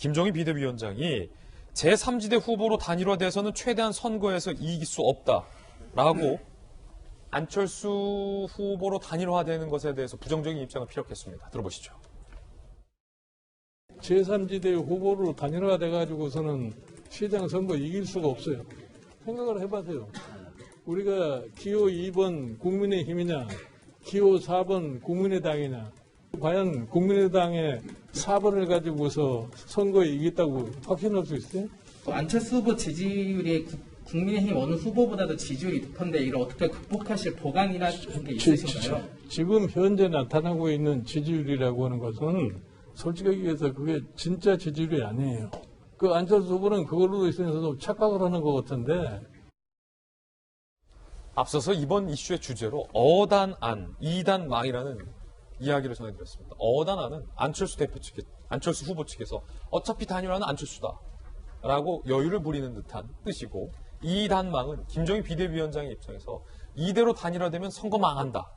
김종인 비대위원장이 제3지대 후보로 단일화돼서는 최대한 선거에서 이길 수 없다라고 안철수 후보로 단일화되는 것에 대해서 부정적인 입장을 피력했습니다. 들어보시죠. 제3지대 후보로 단일화돼가지고서는 시장 선거 이길 수가 없어요. 생각을 해봐세요. 우리가 기호 2번 국민의힘이냐, 기호 4번 국민의당이냐, 과연 국민의당의 4번을 가지고서 선거에 이겼다고 확신할 수 있어요? 안철수 후보 지지율이 국민의힘 어느 후보보다도 지지율이 높은데 이걸 어떻게 극복하실 보강이나 그런 게 있으신가요? 지금 현재 나타나고 있는 지지율이라고 하는 것은 솔직하게 얘기해서 그게 진짜 지지율이 아니에요. 그 안철수 후보는 그걸로 있어서 착각을 하는 것 같은데. 앞서서 이번 이슈의 주제로 어단안, 이단망이라는 이야기를 전해드렸습니다. 어단안은 안철수 후보 측에서 어차피 단일화는 안철수다라고 여유를 부리는 듯한 뜻이고, 이단망은 김종인 비대위원장의 입장에서 이대로 단일화되면 선거 망한다.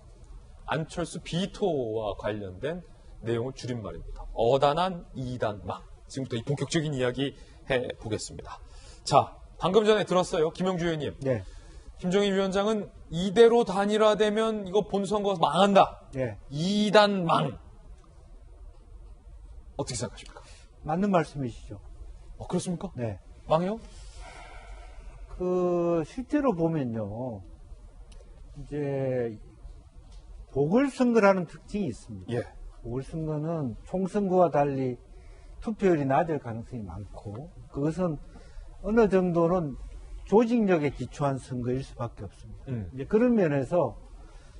안철수 비토와 관련된 내용을 줄임말입니다. 어단안, 이단망. 지금부터 이 본격적인 이야기 해보겠습니다. 자, 방금 전에 들었어요. 김영주 의원님. 네. 김종인 위원장은 이대로 단일화되면 이거 본선거 망한다. 네. 이단망. 어떻게 생각하십니까? 맞는 말씀이시죠. 그렇습니까? 네. 망해요? 실제로 보면요. 이제, 보궐선거라는 특징이 있습니다. 예. 보궐선거는 총선거와 달리 투표율이 낮을 가능성이 많고, 그것은 어느 정도는 조직력에 기초한 선거일 수밖에 없습니다. 이제 그런 면에서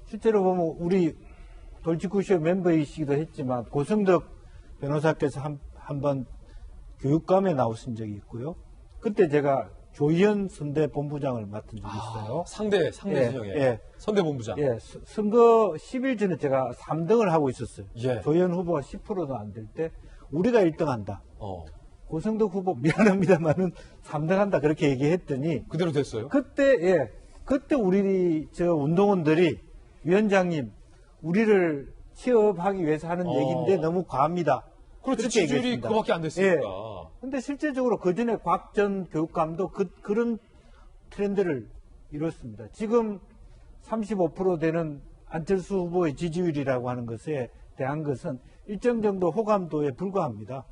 실제로 보면 우리 돌직구쇼 멤버이시기도 했지만 고성덕 변호사께서 한번 교육감에 나오신 적이 있고요. 그때 제가 조희연 선대 본부장을 맡은 적이 있어요. 상대 진영의 예. 선대 본부장. 예, 선거 10일 전에 제가 3등을 하고 있었어요. 예. 조희연 후보가 10%도 안 될 때 우리가 1등 한다. 어. 고성덕 후보 미안합니다만은 3등 한다 그렇게 얘기했더니 그대로 됐어요? 그때 우리 운동원들이 위원장님 우리를 취업하기 위해서 하는 얘기인데 너무 과합니다. 그렇죠. 그렇게 지지율이 얘기했습니다. 그거밖에 안 됐으니까. 근데 실제적으로 그 전에 곽 전 교육감도 그런 트렌드를 이뤘습니다. 지금 35% 되는 안철수 후보의 지지율이라고 하는 것에 대한 것은 일정 정도 호감도에 불과합니다.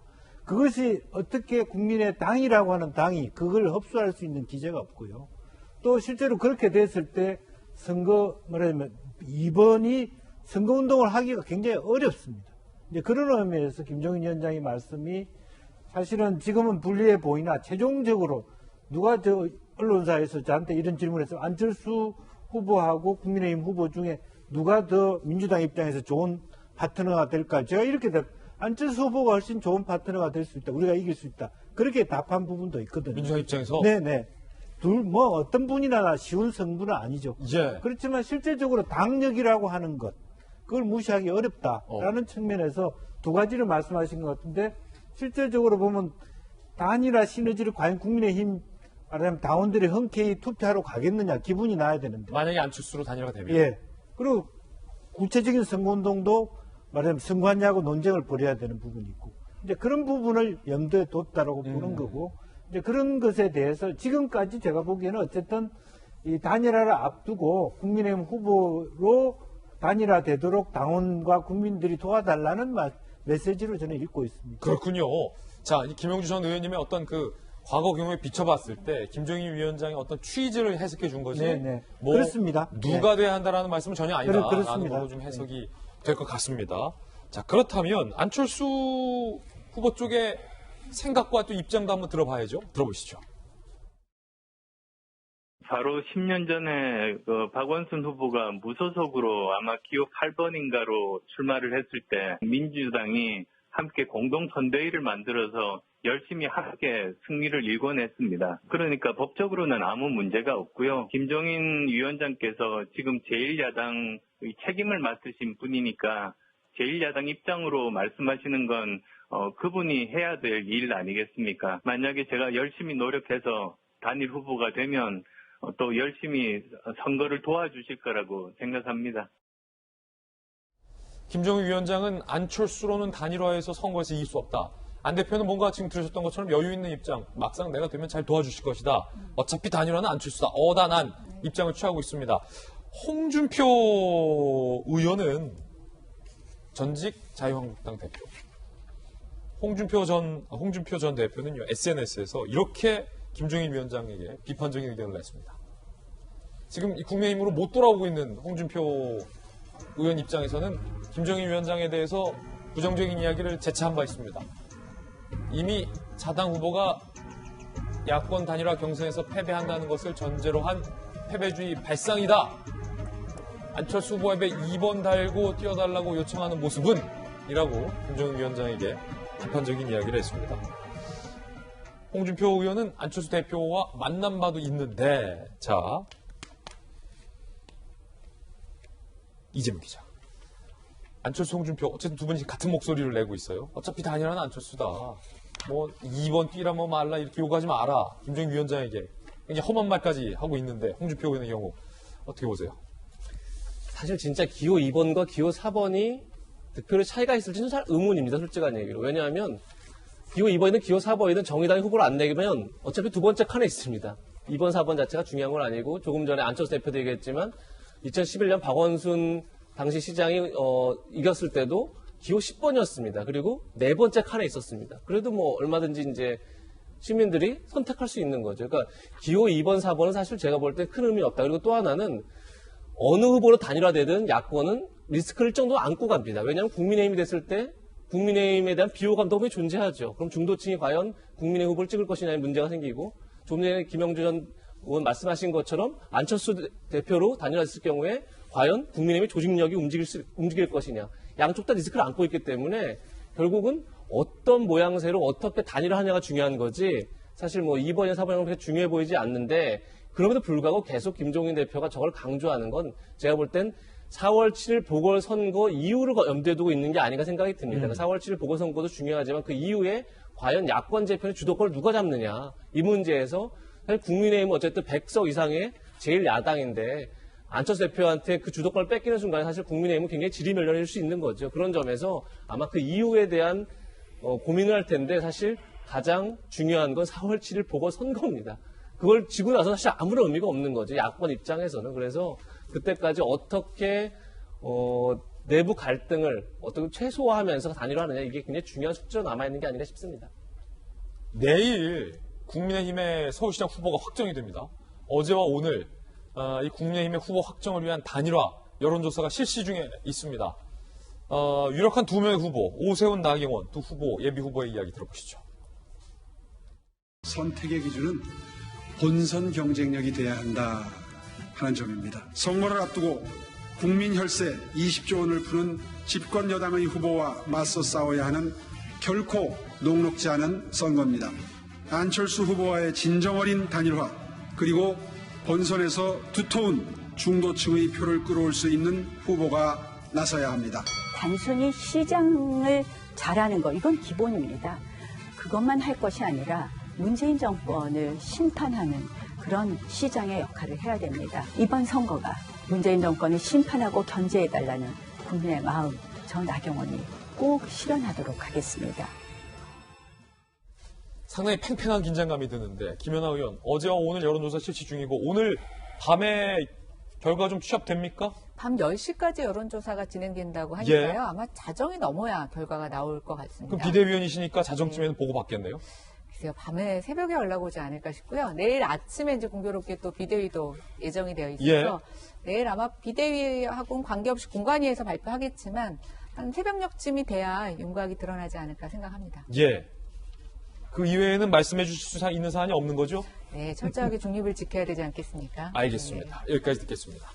그것이 어떻게 국민의 당이라고 하는 당이 그걸 흡수할 수 있는 기제가 없고요. 또 실제로 그렇게 됐을 때 말하자면 이번이 선거운동을 하기가 굉장히 어렵습니다. 이제 그런 의미에서 김종인 위원장의 말씀이 사실은 지금은 불리해 보이나 최종적으로 누가 언론사에서 저한테 이런 질문을 해서 안철수 후보하고 국민의힘 후보 중에 누가 더 민주당 입장에서 좋은 파트너가 될까? 제가 이렇게 안철수 후보가 훨씬 좋은 파트너가 될 수 있다. 우리가 이길 수 있다. 그렇게 답한 부분도 있거든요. 민주당 입장에서? 네네. 어떤 분이나 쉬운 성분은 아니죠. 예. 그렇지만 실제적으로 당력이라고 하는 것, 그걸 무시하기 어렵다라는 측면에서 두 가지를 말씀하신 것 같은데, 실제적으로 보면 단일화 시너지를 과연 국민의힘 말하자면 당원들이 흔쾌히 투표하러 가겠느냐, 기분이 나야 되는데. 만약에 안철수로 단일화가 되면. 예. 그리고 구체적인 선거운동도 말하자면 선관위하고 논쟁을 벌여야 되는 부분이 있고, 이제 그런 부분을 염두에 뒀다라고 보는 거고, 이제 그런 것에 대해서 지금까지 제가 보기에는 어쨌든 이 단일화를 앞두고 국민의힘 후보로 단일화되도록 당원과 국민들이 도와달라는 메시지를 저는 읽고 있습니다. 그렇군요. 자, 김영주 전 의원님의 어떤 과거 경험에 비춰봤을 때 김종인 위원장의 어떤 취지를 해석해 준 것이 네네. 그렇습니다. 누가 돼야 한다라는 말씀은 전혀 아니다라는 그렇습니다. 걸로 좀 해석이 될 것 같습니다. 자, 그렇다면 안철수 후보 쪽의 생각과 또 입장도 한번 들어봐야죠. 들어보시죠. 바로 10년 전에 박원순 후보가 무소속으로 아마 기호 8번인가로 출마를 했을 때 민주당이 함께 공동선대위를 만들어서 열심히 함께 승리를 일궈냈습니다. 그러니까 법적으로는 아무 문제가 없고요. 김종인 위원장께서 지금 제1야당의 책임을 맡으신 분이니까 제1야당 입장으로 말씀하시는 건 그분이 해야 될 일 아니겠습니까? 만약에 제가 열심히 노력해서 단일 후보가 되면 또 열심히 선거를 도와주실 거라고 생각합니다. 김종인 위원장은 안철수로는 단일화해서 선거에서 이길 수 없다. 안 대표는 뭔가 지금 들으셨던 것처럼 여유 있는 입장, 막상 내가 되면 잘 도와주실 것이다. 어차피 단일화는 안철수다. 어단한 입장을 취하고 있습니다. 홍준표 의원은 전직 자유한국당 대표. 홍준표 전 대표는요, SNS에서 이렇게 김종인 위원장에게 비판적인 의견을 냈습니다. 지금 이 국민의힘으로 못 돌아오고 있는 홍준표 의원 입장에서는 김종인 위원장에 대해서 부정적인 이야기를 재차한 바 있습니다. 이미 자당 후보가 야권 단일화 경선에서 패배한다는 것을 전제로 한 패배주의 발상이다. 안철수 후보 앞에 2번 달고 뛰어달라고 요청하는 모습은? 이라고 김종인 위원장에게 비판적인 이야기를 했습니다. 홍준표 의원은 안철수 대표와 만난 바도 있는데, 자, 이재명 기자. 안철수, 홍준표, 어쨌든 두 분이 같은 목소리를 내고 있어요. 어차피 단일화는 안철수다. 뭐 2번 뛰라 뭐 말라 이렇게 요구하지 마라. 김종인 위원장에게 굉장히 험한 말까지 하고 있는데, 홍준표 의원의 경우 어떻게 보세요? 사실 진짜 기호 2번과 기호 4번이 득표율 차이가 있을지는 잘 의문입니다. 솔직한 얘기로. 왜냐하면 기호 2번이든 기호 4번이든 정의당이 후보를 안 내면 어차피 두 번째 칸에 있습니다. 2번, 4번 자체가 중요한 건 아니고, 조금 전에 안철수 대표도 얘기했지만 2011년 박원순 당시 시장이 이겼을 때도 기호 10번이었습니다. 그리고 네 번째 칸에 있었습니다. 그래도 뭐 얼마든지 이제 시민들이 선택할 수 있는 거죠. 그러니까 기호 2번, 4번은 사실 제가 볼 때 큰 의미 없다. 그리고 또 하나는 어느 후보로 단일화되든 야권은 리스크를 정도 안고 갑니다. 왜냐하면 국민의힘이 됐을 때 국민의힘에 대한 비호감도 분명히 존재하죠. 그럼 중도층이 과연 국민의힘 후보를 찍을 것이냐의 문제가 생기고, 좀 전에 김영주 전 의원 말씀하신 것처럼 안철수 대표로 단일화됐을 경우에 과연 국민의힘의 조직력이 움직일 것이냐. 양쪽 다 리스크를 안고 있기 때문에 결국은 어떤 모양새로 어떻게 단일화하냐가 중요한 거지, 사실 뭐 2번이나 4번이 그렇게 중요해 보이지 않는데, 그럼에도 불구하고 계속 김종인 대표가 저걸 강조하는 건 제가 볼 땐 4월 7일 보궐선거 이후를 염두에 두고 있는 게 아닌가 생각이 듭니다. 4월 7일 보궐선거도 중요하지만 그 이후에 과연 야권 재편의 주도권을 누가 잡느냐, 이 문제에서 사실 국민의힘은 어쨌든 100석 이상의 제일 야당인데 안철수 대표한테 그 주도권을 뺏기는 순간에 사실 국민의힘은 굉장히 지리멸렬해질 수 있는 거죠. 그런 점에서 아마 그 이후에 대한 고민을 할 텐데, 사실 가장 중요한 건 4월 7일 보궐선거입니다. 그걸 지고 나서 사실 아무런 의미가 없는 거죠. 야권 입장에서는. 그래서 그때까지 어떻게 내부 갈등을 어떻게 최소화하면서 단일화하느냐, 이게 굉장히 중요한 숙제로 남아있는 게 아닌가 싶습니다. 내일 국민의힘의 서울시장 후보가 확정이 됩니다. 어제와 오늘 이 국민의힘의 후보 확정을 위한 단일화 여론조사가 실시 중에 있습니다. 유력한 두 명의 후보, 오세훈, 나경원 두 후보, 예비 후보의 이야기 들어보시죠. 선택의 기준은 본선 경쟁력이 돼야 한다 하는 점입니다. 선거를 앞두고 국민 혈세 20조 원을 푸는 집권 여당의 후보와 맞서 싸워야 하는 결코 녹록지 않은 선거입니다. 안철수 후보와의 진정 어린 단일화, 그리고 본선에서 두터운 중도층의 표를 끌어올 수 있는 후보가 나서야 합니다. 단순히 시장을 잘하는 거, 이건 기본입니다. 그것만 할 것이 아니라 문재인 정권을 심판하는 그런 시장의 역할을 해야 됩니다. 이번 선거가 문재인 정권을 심판하고 견제해달라는 국민의 마음, 저 나경원이 꼭 실현하도록 하겠습니다. 상당히 팽팽한 긴장감이 드는데, 김연아 의원, 어제와 오늘 여론조사 실시 중이고 오늘 밤에 결과 좀 취합됩니까? 밤 10시까지 여론조사가 진행된다고 하니까요. 예. 아마 자정이 넘어야 결과가 나올 것 같습니다. 그럼 비대위원이시니까 자정쯤에는 보고받겠네요? 글쎄요, 밤에 새벽에 연락 오지 않을까 싶고요. 내일 아침에 이제 공교롭게 또 비대위도 예정이 되어 있어서 내일 아마 비대위하고는 관계없이 공관위에서 발표하겠지만 한 새벽녘쯤이 돼야 윤곽이 드러나지 않을까 생각합니다. 예. 그 이외에는 말씀해 주실 수 있는 사안이 없는 거죠? 네, 철저하게 중립을 지켜야 되지 않겠습니까? 알겠습니다. 네. 여기까지 듣겠습니다.